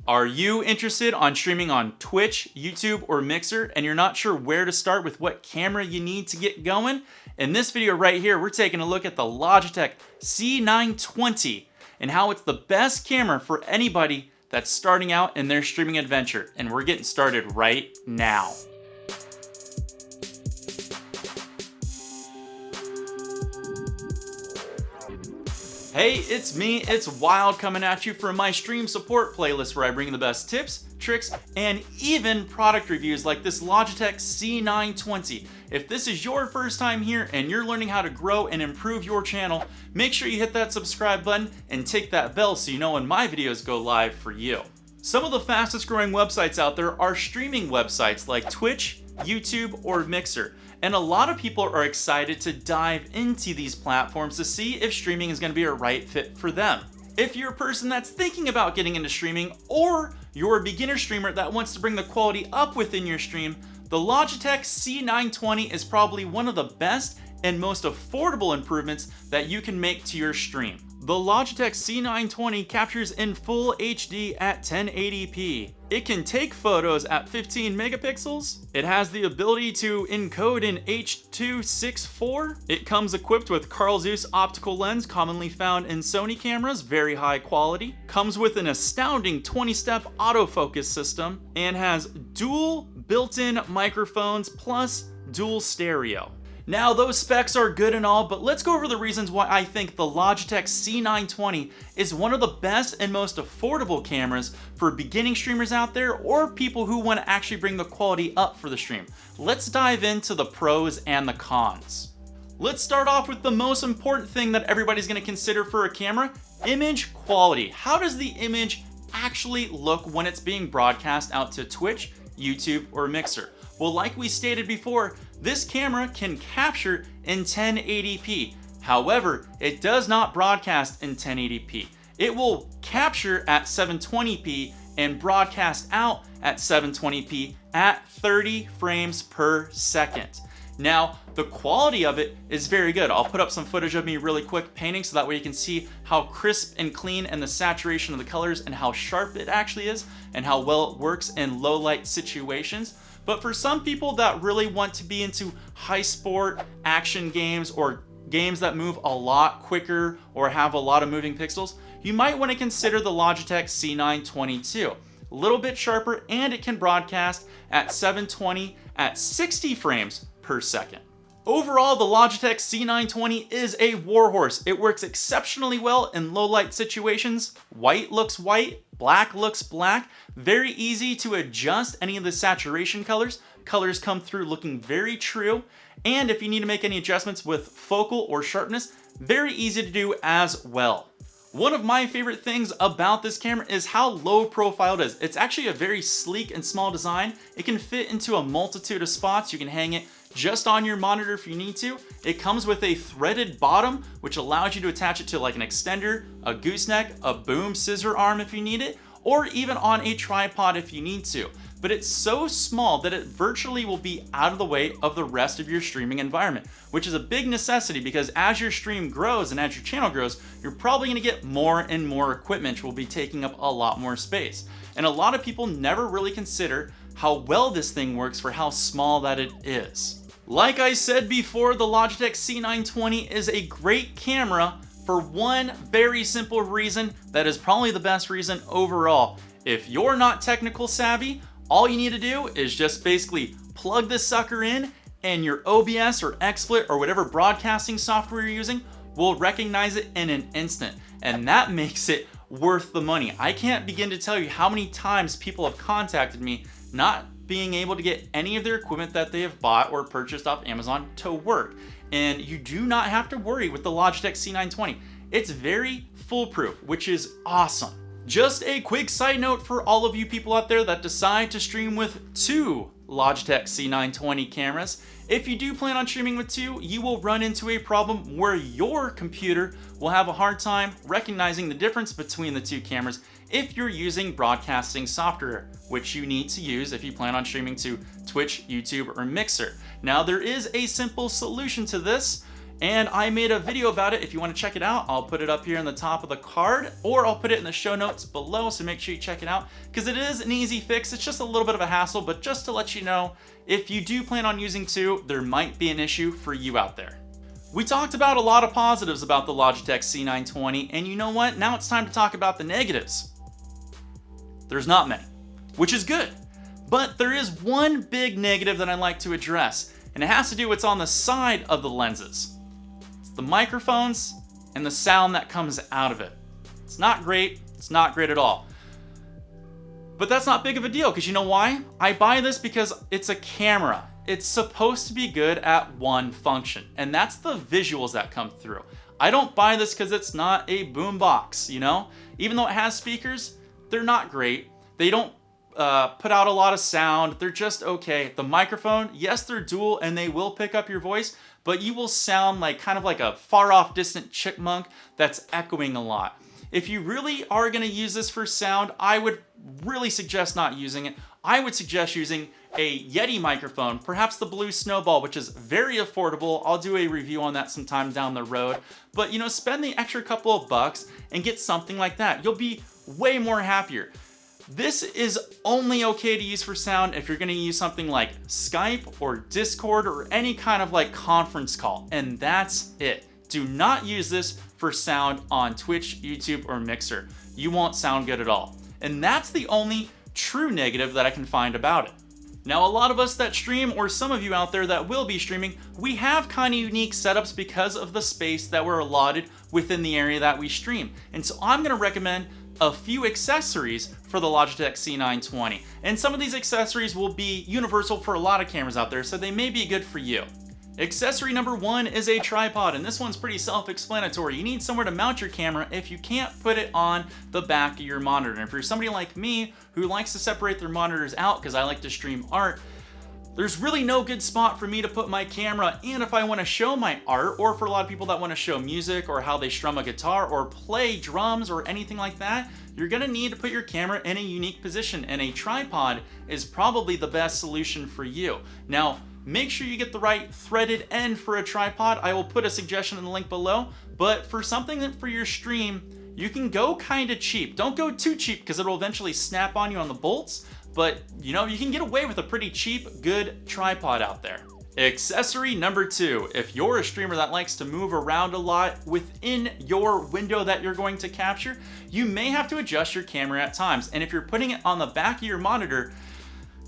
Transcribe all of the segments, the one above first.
Are you interested on streaming on Twitch, YouTube, or Mixer, and you're not sure where to start with what camera you need to get going? In this video right here, we're taking a look at the Logitech c920 and how it's the best camera for anybody that's starting out in their streaming adventure. And we're getting started right now. Hey, it's me, it's Wild, coming at you from my stream support playlist where I bring the best tips, tricks, and even product reviews like this Logitech c920. If this is your first time here and you're learning how to grow and improve your channel, make sure you hit that subscribe button and tick that bell so you know when my videos go live for you. Some of the fastest growing websites out there are streaming websites like Twitch, YouTube, or Mixer. And a lot of people are excited to dive into these platforms to see if streaming is going to be a right fit for them. If you're a person that's thinking about getting into streaming, or you're a beginner streamer that wants to bring the quality up within your stream, the Logitech c920 is probably one of the best and most affordable improvements that you can make to your stream. The Logitech c920 captures in full HD at 1080p. It can take photos at 15 megapixels. It has the ability to encode in H.264. It comes equipped with Carl Zeiss optical lens, commonly found in Sony cameras, very high quality. Comes with an astounding 20-step autofocus system and has dual built-in microphones plus dual stereo. Now, those specs are good and all, but let's go over the reasons why I think the Logitech c920 is one of the best and most affordable cameras for beginning streamers out there or people who want to actually bring the quality up for the stream. Let's dive into the pros and the cons. Let's start off with the most important thing that everybody's going to consider for a camera: image quality. How does the image actually look when it's being broadcast out to Twitch, YouTube, or Mixer? Well, like we stated before, this camera can capture in 1080p. However, it does not broadcast in 1080p. It will capture at 720p and broadcast out at 720p at 30 frames per second. Now, the quality of it is very good. I'll put up some footage of me really quick painting so that way you can see how crisp and clean and the saturation of the colors and how sharp it actually is and how well it works in low light situations. But for some people that really want to be into high sport action games or games that move a lot quicker or have a lot of moving pixels, you might want to consider the Logitech c920 too. A little bit sharper, and it can broadcast at 720 at 60 frames per second. Overall, the Logitech c920 is a warhorse. It works exceptionally well in low light situations. White looks white, black looks black. Very easy to adjust any of the saturation colors. Colors come through looking very true. And if you need to make any adjustments with focal or sharpness, very easy to do as well. One of my favorite things about this camera is how low profile it is. It's actually a very sleek and small design. It can fit into a multitude of spots. You can hang it just on your monitor if you need to. It comes with a threaded bottom, which allows you to attach it to like an extender, a gooseneck, a boom scissor arm if you need it, or even on a tripod if you need to. But it's so small that it virtually will be out of the way of the rest of your streaming environment, which is a big necessity because as your stream grows and as your channel grows, you're probably gonna get more and more equipment, which will be taking up a lot more space. And a lot of people never really consider how well this thing works for how small that it is. Like I said before, the Logitech c920 is a great camera for one very simple reason that is probably the best reason overall. If you're not technical savvy, all you need to do is just basically plug this sucker in and your OBS or XSplit or whatever broadcasting software you're using will recognize it in an instant. And that makes it worth the money. I can't begin to tell you how many times people have contacted me not being able to get any of their equipment that they have bought or purchased off Amazon to work. And you do not have to worry with the Logitech c920. It's very foolproof, which is awesome. Just a quick side note for all of you people out there that decide to stream with two Logitech c920 cameras. If you do plan on streaming with two, you will run into a problem where your computer will have a hard time recognizing the difference between the two cameras if you're using broadcasting software, which you need to use if you plan on streaming to Twitch, YouTube, or Mixer. Now, there is a simple solution to this. And I made a video about it. If you want to check it out, I'll put it up here in the top of the card, or I'll put it in the show notes below, so make sure you check it out, because it is an easy fix. It's just a little bit of a hassle, but just to let you know, if you do plan on using two, there might be an issue for you out there. We talked about a lot of positives about the Logitech C920, and you know what? Now it's time to talk about the negatives. There's not many, which is good. But there is one big negative that I'd like to address, and it has to do with what's on the side of the lenses. It's the microphones and the sound that comes out of it. It's not great. It's not great at all. But that's not big of a deal, because you know why? I buy this because it's a camera. It's supposed to be good at one function, and that's the visuals that come through. I don't buy this because it's not a boombox, you know? Even though it has speakers, they're not great. They don't put out a lot of sound. They're just okay. The microphone, yes, they're dual and they will pick up your voice, but you will sound like kind of like a far off distant chipmunk that's echoing a lot. If you really are going to use this for sound, I would really suggest not using it. I would suggest using a Yeti microphone, perhaps the Blue Snowball, which is very affordable. I'll do a review on that sometime down the road. But you know, spend the extra couple of bucks and get something like that. You'll be way more happier. This is only okay to use for sound if you're going to use something like Skype or Discord or any kind of like conference call, and that's it. Do not use this for sound on Twitch, YouTube, or Mixer. You won't sound good at all. And that's the only true negative that I can find about it. Now, a lot of us that stream, or some of you out there that will be streaming, we have kind of unique setups because of the space that we're allotted within the area that we stream. And so I'm going to recommend a few accessories for the Logitech C920. And some of these accessories will be universal for a lot of cameras out there, so they may be good for you. Accessory number one is a tripod, and this one's pretty self-explanatory. You need somewhere to mount your camera if you can't put it on the back of your monitor. And if you're somebody like me who likes to separate their monitors out because I like to stream art, there's really no good spot for me to put my camera. And if I want to show my art, or for a lot of people that want to show music or how they strum a guitar or play drums or anything like that, you're going to need to put your camera in a unique position, and a tripod is probably the best solution for you. Now, make sure you get the right threaded end for a tripod. I will put a suggestion in the link below, but for something that for your stream, you can go kind of cheap. Don't go too cheap because it'll eventually snap on you on the bolts, but you know, you can get away with a pretty cheap, good tripod out there. Accessory number two, if you're a streamer that likes to move around a lot within your window that you're going to capture, you may have to adjust your camera at times. And if you're putting it on the back of your monitor,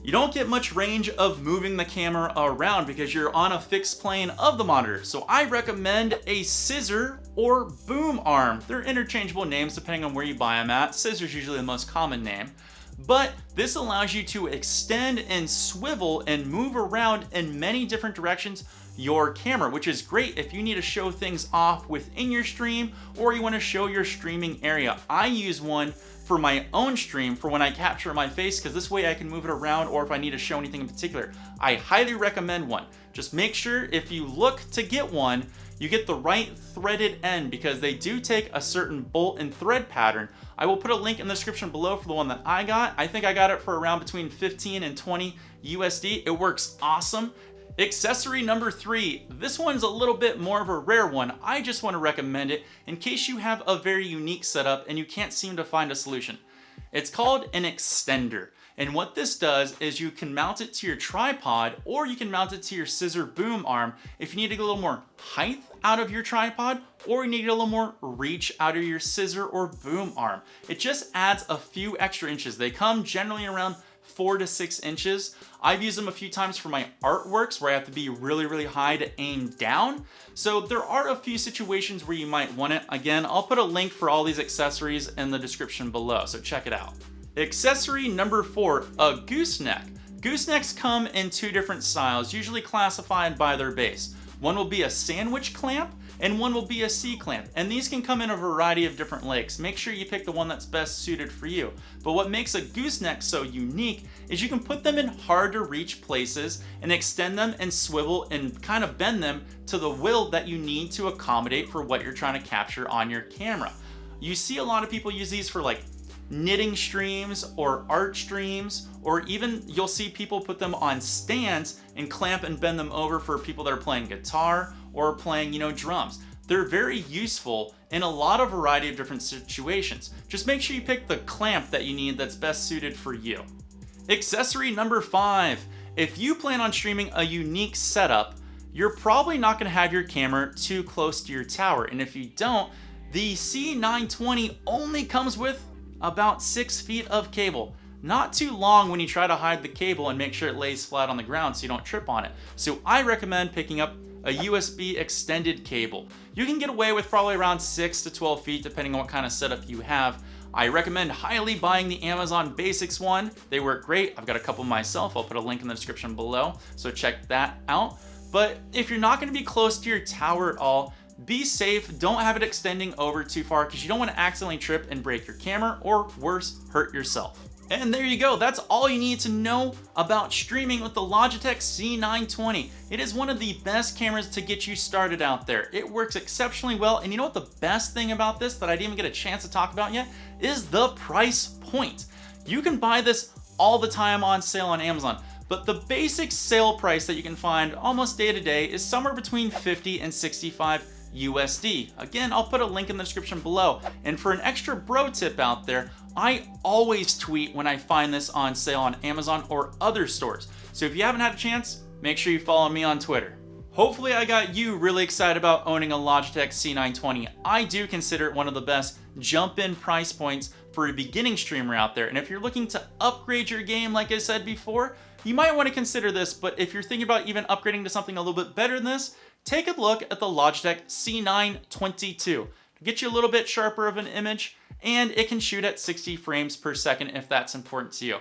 you don't get much range of moving the camera around because you're on a fixed plane of the monitor. So I recommend a scissor or boom arm. They're interchangeable names depending on where you buy them at. Scissor's usually the most common name. But this allows you to extend and swivel and move around in many different directions your camera, which is great if you need to show things off within your stream or you want to show your streaming area. I use one for my own stream for when I capture my face, because this way I can move it around, or if I need to show anything in particular. I highly recommend one. Just make sure if you look to get one, you get the right threaded end, because they do take a certain bolt and thread pattern. I will put a link in the description below for the one that I got. I think I got it for around between 15 and 20 USD. It works awesome. Accessory number three, this one's a little bit more of a rare one. I just want to recommend it in case you have a very unique setup and you can't seem to find a solution. It's called an extender. And what this does is you can mount it to your tripod, or you can mount it to your scissor boom arm if you need to get a little more height out of your tripod, or you need to get a little more reach out of your scissor or boom arm. It just adds a few extra inches. They come generally around 4 to 6 inches. I've used them a few times for my artworks where I have to be really, really high to aim down. So there are a few situations where you might want it. Again, I'll put a link for all these accessories in the description below, so check it out. Accessory number four, a gooseneck. Goosenecks come in two different styles, usually classified by their base. One will be a sandwich clamp, and one will be a C-clamp. And these can come in a variety of different lengths. Make sure you pick the one that's best suited for you. But what makes a gooseneck so unique is you can put them in hard to reach places and extend them and swivel and kind of bend them to the will that you need to accommodate for what you're trying to capture on your camera. You see a lot of people use these for like knitting streams or art streams, or even you'll see people put them on stands and clamp and bend them over for people that are playing guitar or playing, drums. They're very useful in a lot of variety of different situations. Just make sure you pick the clamp that you need that's best suited for you. Accessory number 5. If you plan on streaming a unique setup, you're probably not going to have your camera too close to your tower. And if you don't, the C920 only comes with about 6 feet of cable. Not too long when you try to hide the cable and make sure it lays flat on the ground so you don't trip on it. So I recommend picking up a USB extended cable. You can get away with probably around 6 to 12 feet depending on what kind of setup you have. I recommend highly buying the Amazon Basics one. They work great. I've got a couple myself. I'll put a link in the description below, so check that out. But if you're not going to be close to your tower at all, be safe. Don't have it extending over too far because you don't want to accidentally trip and break your camera, or worse, hurt yourself. And there you go. That's all you need to know about streaming with the Logitech C920. It is one of the best cameras to get you started out there. It works exceptionally well. And you know what the best thing about this that I didn't even get a chance to talk about yet is the price point. You can buy this all the time on sale on Amazon, but the basic sale price that you can find almost day to day is somewhere between 50 and 65 USD. Again, I'll put a link in the description below. And for an extra bro tip out there, I always tweet when I find this on sale on Amazon or other stores. So if you haven't had a chance, make sure you follow me on Twitter. Hopefully I got you really excited about owning a Logitech C920. I do consider it one of the best jump-in price points for a beginning streamer out there. And if you're looking to upgrade your game, like I said before, you might want to consider this. But if you're thinking about even upgrading to something a little bit better than this, take a look at the Logitech C920. Get you a little bit sharper of an image, and it can shoot at 60 frames per second if that's important to you.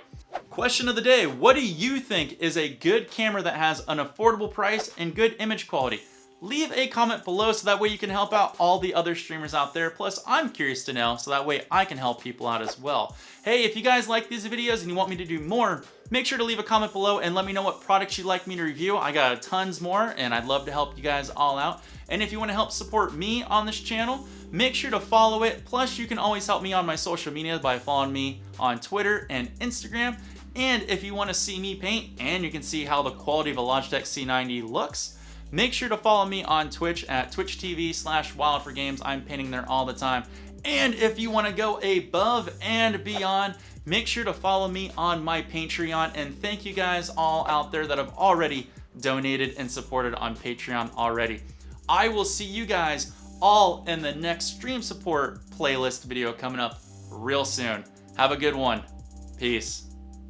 Question of the day: what do you think is a good camera that has an affordable price and good image quality? Leave a comment below so that way you can help out all the other streamers out there. Plus, I'm curious to know so that way I can help people out as well. Hey, if you guys like these videos and you want me to do more, make sure to leave a comment below and let me know what products you'd like me to review. I got tons more and I'd love to help you guys all out. And if you want to help support me on this channel, make sure to follow it. Plus, you can always help me on my social media by following me on Twitter and Instagram. And if you want to see me paint and you can see how the quality of a Logitech C90 looks, make sure to follow me on Twitch at twitch.tv/wildforgames. I'm painting there all the time. And if you want to go above and beyond, make sure to follow me on my Patreon. And thank you guys all out there that have already donated and supported on Patreon already. I will see you guys all in the next stream support playlist video coming up real soon. Have a good one. Peace.